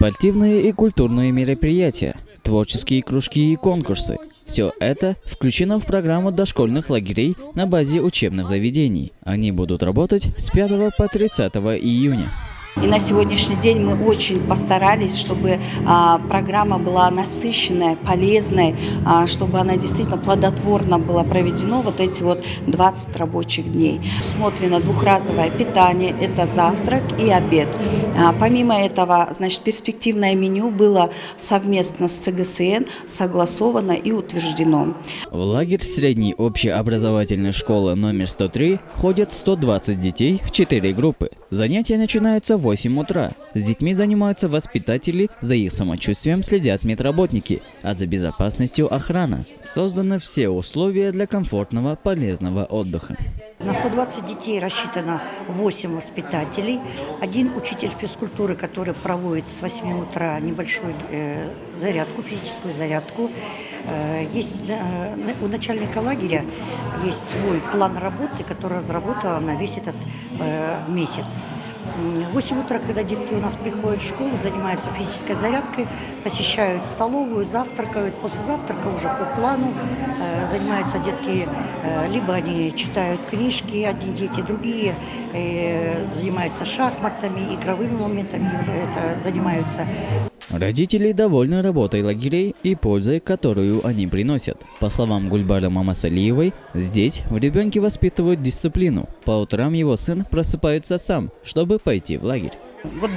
Спортивные и культурные мероприятия, творческие кружки и конкурсы – все это включено в программу дошкольных лагерей на базе учебных заведений. Они будут работать с 5 по 30 июня. И на сегодняшний день мы очень постарались, чтобы программа была насыщенная, полезной, чтобы она действительно плодотворно была проведена вот эти 20 рабочих дней. Смотрено двухразовое питание, это завтрак и обед. Помимо этого, перспективное меню было совместно с ЦГСН согласовано и утверждено. В лагерь средней общеобразовательной школы номер 103 ходят 120 детей в 4 группы. Занятия начинаются в 8 утра. С детьми занимаются воспитатели, за их самочувствием следят медработники, а за безопасностью охрана. Созданы все условия для комфортного, полезного отдыха. На 120 детей рассчитано 8 воспитателей, 1 учитель физкультуры, который проводит с 8 утра небольшую зарядку, физическую зарядку. У начальника лагеря есть свой план работы, который разработала на весь этот месяц. В 8 утра, когда детки у нас приходят в школу, занимаются физической зарядкой, посещают столовую, завтракают. После завтрака уже по плану занимаются детки, либо они читают книжки, одни дети, другие занимаются шахматами, игровыми моментами занимаются. Родители довольны работой лагерей и пользой, которую они приносят. По словам Гульбары Мамасалиевой, здесь в ребенке воспитывают дисциплину. По утрам его сын просыпается сам, чтобы пойти в лагерь.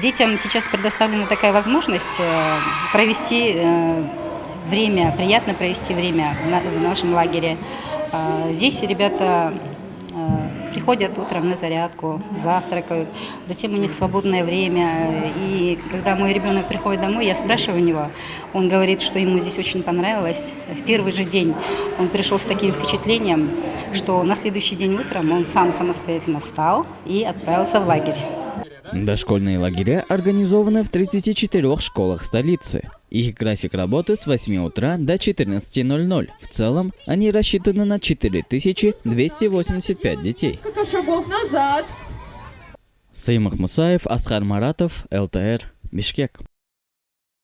Детям сейчас предоставлена такая возможность провести время, приятно провести время в нашем лагере. Здесь ребята приходят утром на зарядку, завтракают, затем у них свободное время. И когда мой ребенок приходит домой, я спрашиваю у него, он говорит, что ему здесь очень понравилось. В первый же день он пришел с таким впечатлением, что на следующий день утром он сам самостоятельно встал и отправился в лагерь. Дошкольные лагеря организованы в 34 школах столицы. Их график работы с 8 утра до 14:00. В целом, они рассчитаны на 4285 детей. Шагов назад. Саимах Мусаев, Асхар Маратов, ЛТР, Бишкек.